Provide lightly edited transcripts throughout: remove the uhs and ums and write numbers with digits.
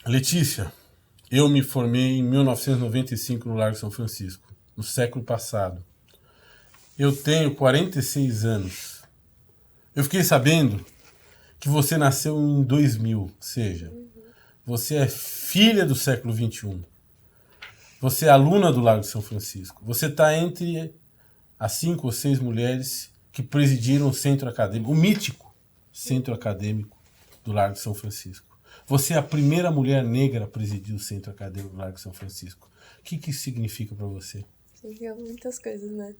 Letícia, eu me formei em 1995 no Largo São Francisco, no século passado. Eu tenho 46 anos. Eu fiquei sabendo que você nasceu em 2000, ou seja, você é filha do século XXI. Você é aluna do Largo de São Francisco. Você está entre as 5 ou 6 mulheres que presidiram o centro acadêmico, o mítico centro acadêmico do Largo de São Francisco. Você é a primeira mulher negra a presidir o centro acadêmico do Largo de São Francisco. O que isso significa para você? Significa muitas coisas, né?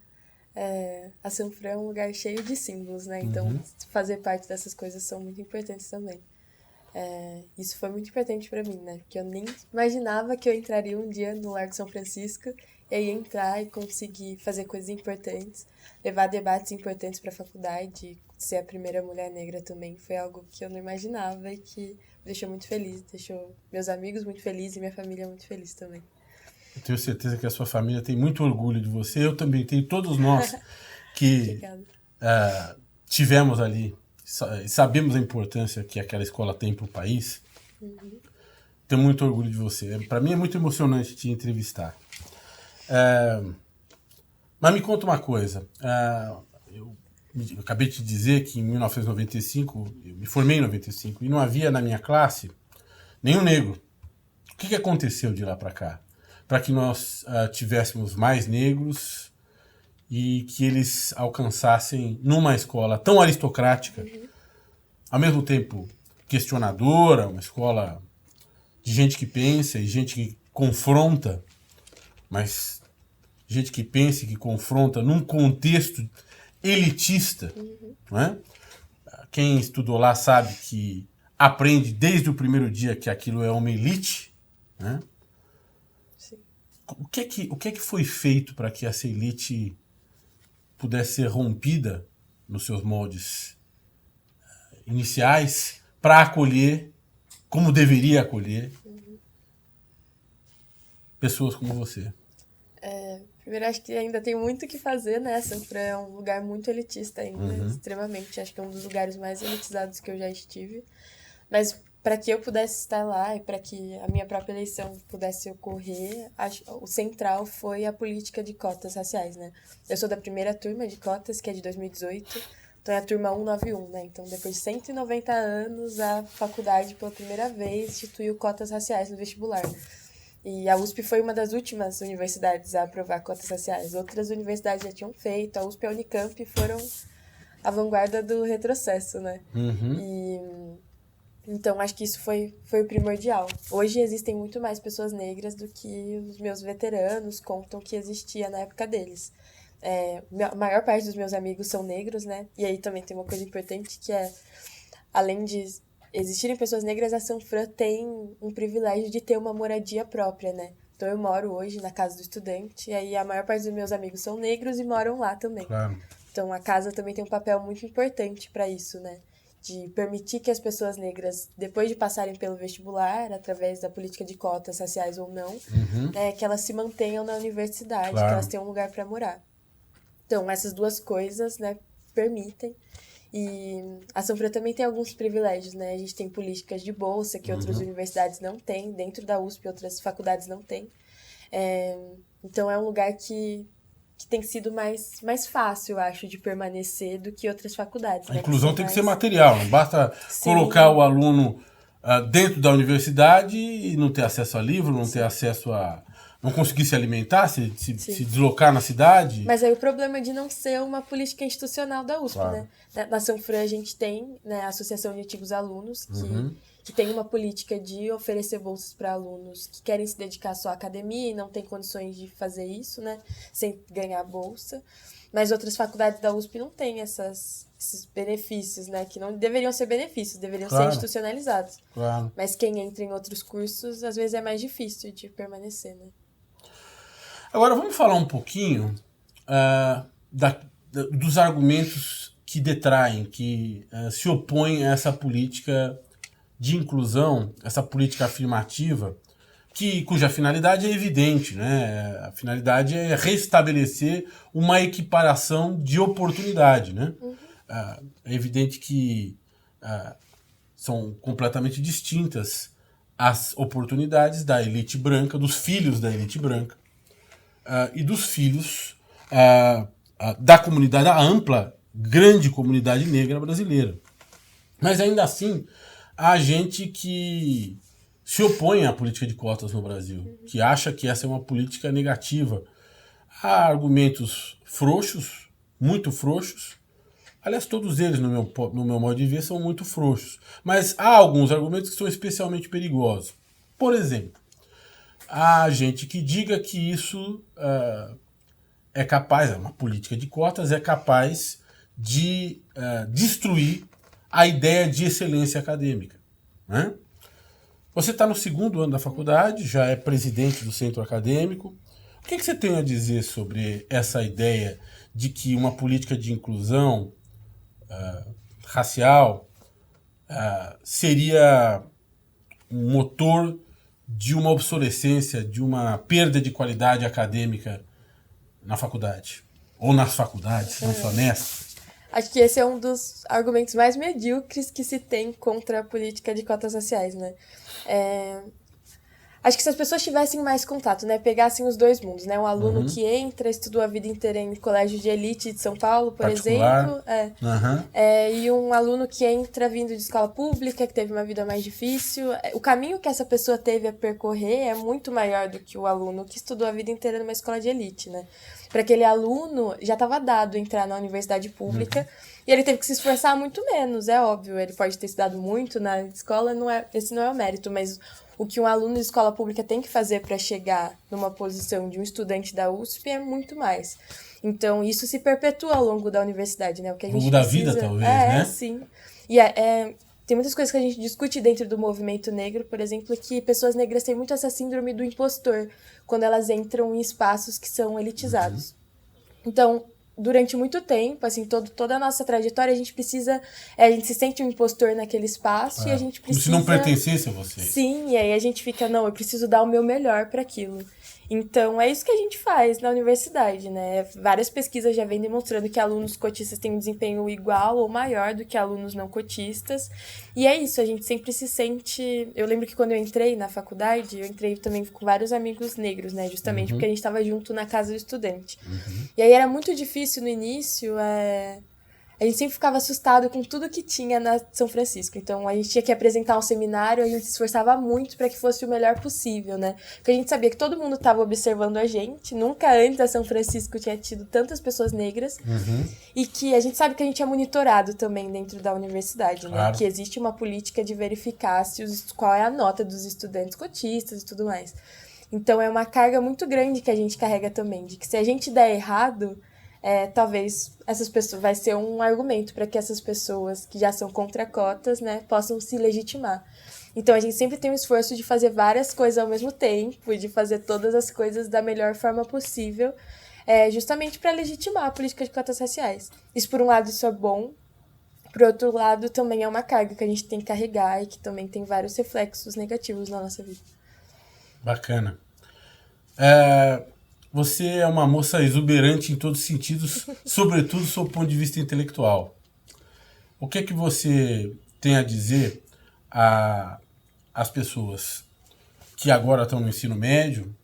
A São Fran é um lugar cheio de símbolos, né? Então, fazer parte dessas coisas são muito importantes também. Isso foi muito importante pra mim, né? Porque eu nem imaginava que eu entraria um dia no Largo São Francisco e aí entrar e conseguir fazer coisas importantes, levar debates importantes pra faculdade, ser a primeira mulher negra também. Foi algo que eu não imaginava e que me deixou muito feliz, deixou meus amigos muito felizes e minha família muito feliz também. Eu tenho certeza que a sua família tem muito orgulho de você. Eu também tenho. Todos nós que Obrigada. tivemos ali, sabemos a importância que aquela escola tem para o país. Tenho muito orgulho de você. Para mim é muito emocionante te entrevistar. Mas me conta uma coisa. Eu acabei de te dizer que em 1995, eu me formei em 95, e não havia na minha classe nenhum negro. O que aconteceu de lá para cá? Para que nós tivéssemos mais negros e que eles alcançassem, numa escola tão aristocrática, ao mesmo tempo questionadora, uma escola de gente que pensa e gente que confronta, mas gente que pensa e que confronta num contexto elitista, não é? Quem estudou lá sabe que aprende desde o primeiro dia que aquilo é uma elite, né? Sim. O que é que foi feito para que essa elite pudesse ser rompida nos seus moldes iniciais para acolher, como deveria acolher, pessoas como você? Primeiro, acho que ainda tem muito o que fazer, né? São Fran é um lugar muito elitista ainda, extremamente. Acho que é um dos lugares mais elitizados que eu já estive. Mas para que eu pudesse estar lá e para que a minha própria eleição pudesse ocorrer, o central foi a política de cotas raciais, né? Eu sou da primeira turma de cotas, que é de 2018, então é a turma 191, né? Então, depois de 190 anos, a faculdade, pela primeira vez, instituiu cotas raciais no vestibular. E a USP foi uma das últimas universidades a aprovar cotas raciais. Outras universidades já tinham feito, a USP e a Unicamp foram a vanguarda do retrocesso, né? E então acho que isso foi o primordial. Hoje existem muito mais pessoas negras do que os meus veteranos contam que existia na época deles. A maior parte dos meus amigos são negros, né? E aí também tem uma coisa importante que é, além de existirem pessoas negras, a São Fran tem um privilégio de ter uma moradia própria, né? Então eu moro hoje na casa do estudante, e aí a maior parte dos meus amigos são negros e moram lá também. Claro. Então a casa também tem um papel muito importante para isso, né? De permitir que as pessoas negras, depois de passarem pelo vestibular, através da política de cotas raciais ou não, que elas se mantenham na universidade, Claro. que elas tenham um lugar para morar. Então, essas duas coisas, né, permitem. E a São Fran também tem alguns privilégios, né? A gente tem políticas de bolsa que outras universidades não têm, dentro da USP outras faculdades não têm. Então é um lugar que tem sido mais fácil, eu acho, de permanecer do que outras faculdades, A né? inclusão são tem que mais... ser material, não basta Sim. colocar o aluno dentro da universidade e não ter acesso a livro, não ter acesso a... não conseguir se alimentar, se deslocar na cidade. Mas aí o problema é de não ser uma política institucional da USP, Claro. né? Na São Fran a gente tem, né, a Associação de Antigos Alunos, que tem uma política de oferecer bolsas para alunos que querem se dedicar só à academia e não tem condições de fazer isso, né, sem ganhar bolsa. Mas outras faculdades da USP não têm esses benefícios, né, que não deveriam ser benefícios, deveriam ser institucionalizados. Claro. Mas quem entra em outros cursos, às vezes é mais difícil de permanecer, né? Agora vamos falar um pouquinho dos argumentos que detraem, que se opõem a essa política de inclusão, essa política afirmativa, cuja finalidade é evidente, né? A finalidade é restabelecer uma equiparação de oportunidade, né? É evidente que são completamente distintas as oportunidades da elite branca, dos filhos da elite branca, e dos filhos da comunidade, da ampla, grande comunidade negra brasileira. Mas ainda assim, há gente que se opõe à política de cotas no Brasil, que acha que essa é uma política negativa. Há argumentos frouxos, muito frouxos. Aliás, todos eles, no meu modo de ver, são muito frouxos. Mas há alguns argumentos que são especialmente perigosos. Por exemplo, há gente que diga que isso é capaz, uma política de cotas é capaz de destruir a ideia de excelência acadêmica, né? Você está no 2º ano da faculdade, já é presidente do centro acadêmico. O que você tem a dizer sobre essa ideia de que uma política de inclusão racial seria um motor de uma obsolescência, de uma perda de qualidade acadêmica na faculdade? Ou nas faculdades, não só nessa? Acho que esse é um dos argumentos mais medíocres que se tem contra a política de cotas raciais, né? Acho que se as pessoas tivessem mais contato, né? Pegassem os dois mundos, né? Um aluno que entra, estudou a vida inteira em colégio de elite de São Paulo, por exemplo. E um aluno que entra vindo de escola pública, que teve uma vida mais difícil. O caminho que essa pessoa teve a percorrer é muito maior do que o aluno que estudou a vida inteira numa escola de elite, né? Para aquele aluno, já estava dado entrar na universidade pública e ele teve que se esforçar muito menos, é óbvio. Ele pode ter estudado muito na escola, esse não é o mérito, mas o que um aluno de escola pública tem que fazer para chegar numa posição de um estudante da USP é muito mais. Então, isso se perpetua ao longo da universidade, né? O que a gente da vida, talvez, né? Sim. E tem muitas coisas que a gente discute dentro do movimento negro, por exemplo, que pessoas negras têm muito essa síndrome do impostor quando elas entram em espaços que são elitizados. Então, durante muito tempo, assim, toda a nossa trajetória, a gente se sente um impostor naquele espaço e a gente precisa... Como se não pertencesse a você. Sim, e aí a gente fica, não, eu preciso dar o meu melhor para aquilo. Então, é isso que a gente faz na universidade, né? Várias pesquisas já vêm demonstrando que alunos cotistas têm um desempenho igual ou maior do que alunos não cotistas. E é isso, a gente sempre se sente... Eu lembro que quando eu entrei na faculdade, eu entrei também com vários amigos negros, né? Justamente porque a gente estava junto na casa do estudante. E aí era muito difícil no início, a gente sempre ficava assustado com tudo que tinha na São Francisco. Então, a gente tinha que apresentar um seminário, a gente se esforçava muito para que fosse o melhor possível, né? Porque a gente sabia que todo mundo estava observando a gente. Nunca antes a São Francisco tinha tido tantas pessoas negras. E que a gente sabe que a gente é monitorado também dentro da universidade, né? Que existe uma política de verificar qual é a nota dos estudantes cotistas e tudo mais. Então, é uma carga muito grande que a gente carrega também, de que se a gente der errado... talvez essas pessoas vai ser um argumento para que essas pessoas que já são contra cotas, né, possam se legitimar. Então, a gente sempre tem o esforço de fazer várias coisas ao mesmo tempo e de fazer todas as coisas da melhor forma possível, justamente para legitimar a política de cotas raciais. Isso, por um lado, isso é bom. Por outro lado, também é uma carga que a gente tem que carregar e que também tem vários reflexos negativos na nossa vida. Bacana. Você é uma moça exuberante em todos os sentidos, sobretudo do seu ponto de vista intelectual. O que é que você tem a dizer às pessoas que agora estão no ensino médio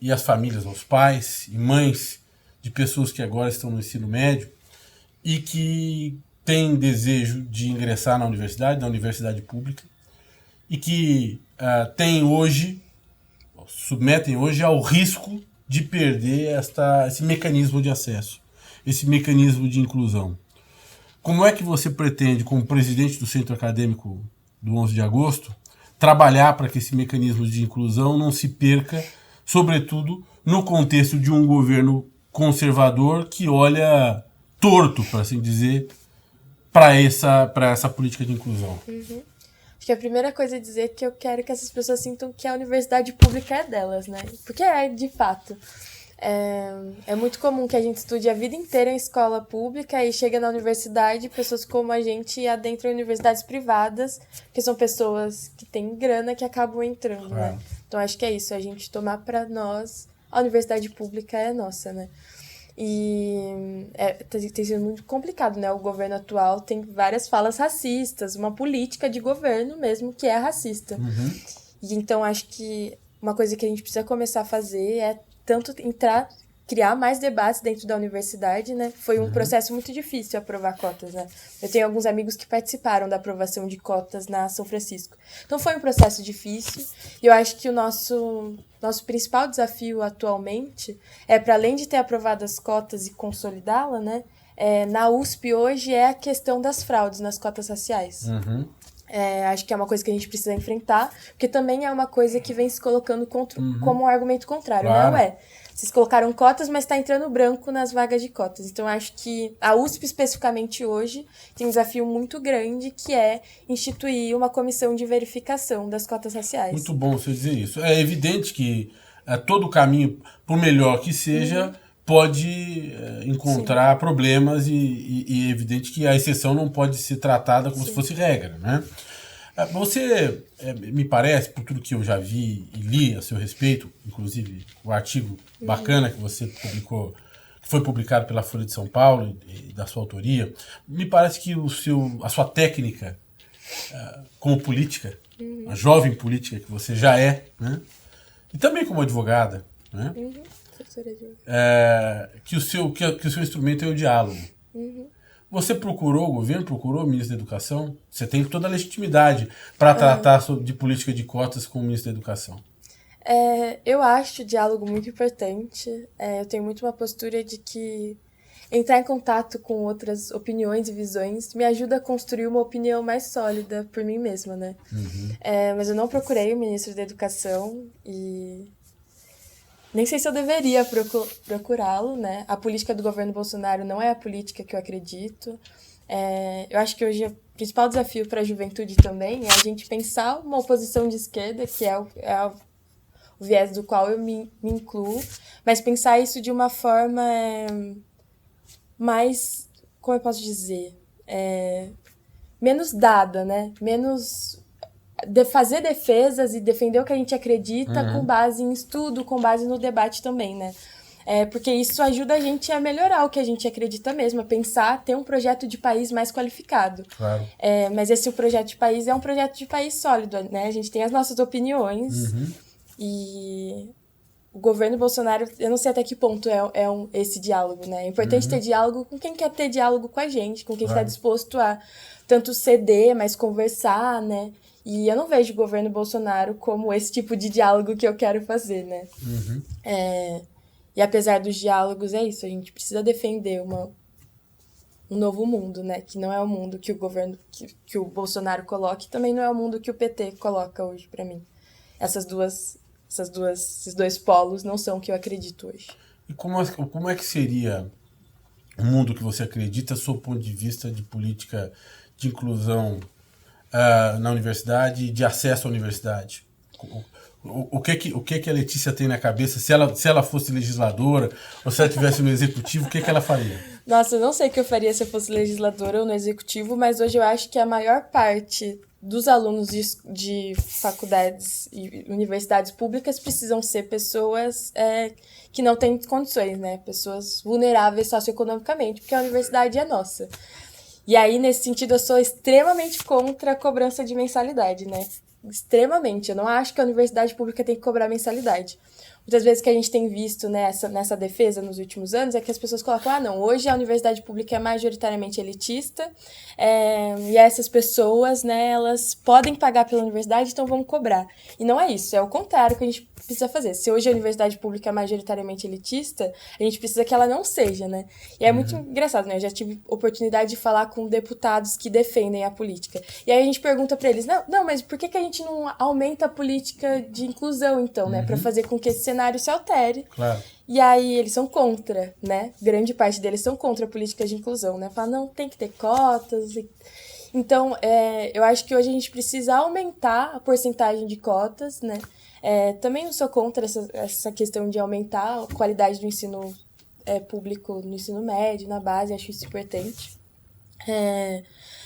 e às famílias, aos pais e mães de pessoas que agora estão no ensino médio e que têm desejo de ingressar na universidade pública, e que submetem hoje ao risco de perder esse mecanismo de acesso, esse mecanismo de inclusão? Como é que você pretende, como presidente do Centro Acadêmico do 11 de agosto, trabalhar para que esse mecanismo de inclusão não se perca, sobretudo no contexto de um governo conservador que olha torto, para assim dizer, para essa política de inclusão? Acho que a primeira coisa é dizer que eu quero que essas pessoas sintam que a universidade pública é delas, né? Porque de fato. É muito comum que a gente estude a vida inteira em escola pública e chega na universidade, pessoas como a gente adentram universidades privadas, que são pessoas que têm grana que acabam entrando, né? Então acho que é isso, a gente tomar para nós, a universidade pública é nossa, né? E tem sido muito complicado, né? O governo atual tem várias falas racistas, uma política de governo mesmo que é racista. E então acho que uma coisa que a gente precisa começar a fazer é tanto criar mais debates dentro da universidade, né? Foi um processo muito difícil aprovar cotas, né? Eu tenho alguns amigos que participaram da aprovação de cotas na São Francisco. Então foi um processo difícil e eu acho que o nosso principal desafio atualmente é, para além de ter aprovado as cotas e consolidá-la, né? Na USP hoje é a questão das fraudes nas cotas raciais. Acho que é uma coisa que a gente precisa enfrentar, porque também é uma coisa que vem se colocando como um argumento contrário, Claro. né? Vocês colocaram cotas, mas está entrando branco nas vagas de cotas. Então, acho que a USP, especificamente hoje, tem um desafio muito grande, que é instituir uma comissão de verificação das cotas raciais. Muito bom você dizer isso. É evidente que todo caminho, por melhor que seja, pode encontrar problemas e é evidente que a exceção não pode ser tratada como se fosse regra, né? Você, me parece, por tudo que eu já vi e li a seu respeito, inclusive o artigo bacana que você publicou, que foi publicado pela Folha de São Paulo e da sua autoria, me parece que a sua técnica como política, a jovem política que você já é, né? E também como advogada, né? Que o seu instrumento é o diálogo. Você procurou, o governo procurou o ministro da Educação? Você tem toda a legitimidade para tratar de política de cotas com o ministro da Educação. Eu acho o diálogo muito importante. Eu tenho muito uma postura de que entrar em contato com outras opiniões e visões me ajuda a construir uma opinião mais sólida por mim mesma, né? Mas eu não procurei o ministro da Educação e nem sei se eu deveria procurá-lo, né? A política do governo Bolsonaro não é a política que eu acredito. Eu acho que hoje o principal desafio para a juventude também é a gente pensar uma oposição de esquerda, que é o viés do qual eu me incluo, mas pensar isso de uma forma mais, como eu posso dizer, menos dada, né? Menos fazer defesas e defender o que a gente acredita com base em estudo, com base no debate também, né? Porque isso ajuda a gente a melhorar o que a gente acredita mesmo, a pensar, ter um projeto de país mais qualificado. Claro. Mas esse projeto de país é um projeto de país sólido, né? A gente tem as nossas opiniões e o governo Bolsonaro, eu não sei até que ponto esse diálogo, né? É importante ter diálogo com quem quer ter diálogo com a gente, com quem está disposto a tanto ceder, mas conversar, né? E eu não vejo o governo Bolsonaro como esse tipo de diálogo que eu quero fazer, né? E apesar dos diálogos, é isso. A gente precisa defender um novo mundo, né? Que não é o mundo que o governo, que o Bolsonaro coloca, e também não é o mundo que o PT coloca hoje pra mim. Esses dois polos não são o que eu acredito hoje. E como é que seria o mundo que você acredita, do seu ponto de vista de política de inclusão na universidade e de acesso à universidade? O que a Letícia tem na cabeça? Se ela fosse legisladora ou se ela estivesse no executivo, o que ela faria? Nossa, eu não sei o que eu faria se eu fosse legisladora ou no executivo, mas hoje eu acho que a maior parte dos alunos de faculdades e universidades públicas precisam ser pessoas que não têm condições, né? Pessoas vulneráveis socioeconomicamente, porque a universidade é nossa. E aí, nesse sentido, eu sou extremamente contra a cobrança de mensalidade, né? Extremamente. Eu não acho que a universidade pública tem que cobrar mensalidade. Muitas vezes que a gente tem visto nessa defesa nos últimos anos é que as pessoas colocam, não, hoje a universidade pública é majoritariamente elitista e essas pessoas, né, elas podem pagar pela universidade, então vamos cobrar. E não é isso, é o contrário que a gente precisa fazer. Se hoje a universidade pública é majoritariamente elitista, a gente precisa que ela não seja, né? E é muito engraçado, né? Eu já tive oportunidade de falar com deputados que defendem a política. E aí a gente pergunta pra eles, não, mas por que a gente não aumenta a política de inclusão, então, né? Pra fazer com que esse cenário se altere. Claro. E aí eles são contra, né? Grande parte deles são contra a política de inclusão, né? Falam, não, tem que ter cotas. Então, eu acho que hoje a gente precisa aumentar a porcentagem de cotas, né? Também não sou contra essa questão de aumentar a qualidade do ensino público no ensino médio, na base, acho isso importante.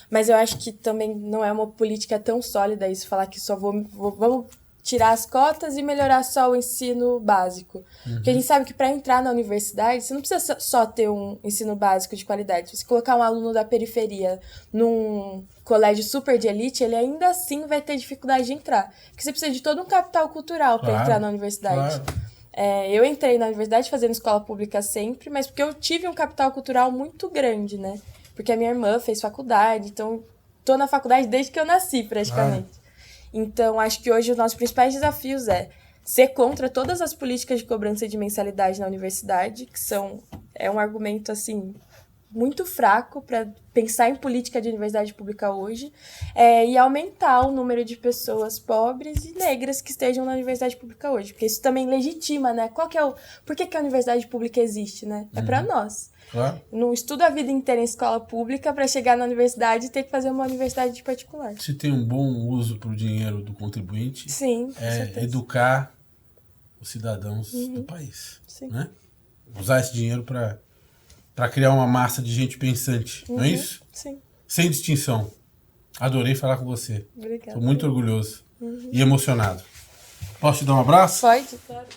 Mas eu acho que também não é uma política tão sólida isso, falar que só vamos tirar as cotas e melhorar só o ensino básico. Porque a gente sabe que para entrar na universidade, você não precisa só ter um ensino básico de qualidade. Se você colocar um aluno da periferia num colégio super de elite, ele ainda assim vai ter dificuldade de entrar. Porque você precisa de todo um capital cultural para entrar na universidade. Eu entrei na universidade fazendo escola pública sempre, mas porque eu tive um capital cultural muito grande, né? Porque a minha irmã fez faculdade, então tô na faculdade desde que eu nasci, praticamente. Então, acho que hoje os nossos principais desafios ser contra todas as políticas de cobrança de mensalidade na universidade, que é um argumento, assim, muito fraco para pensar em política de universidade pública hoje, e aumentar o número de pessoas pobres e negras que estejam na universidade pública hoje, porque isso também legitima, né? Por que a universidade pública existe, né? É para nós. Não estudo a vida inteira em escola pública para chegar na universidade e ter que fazer uma universidade de particular. Se tem um bom uso para o dinheiro do contribuinte, sim, educar os cidadãos do país. Sim. Né? Usar esse dinheiro para criar uma massa de gente pensante, não é isso? Sim. Sem distinção. Adorei falar com você. Obrigada. Estou muito orgulhoso e emocionado. Posso te dar um abraço? Pode, claro.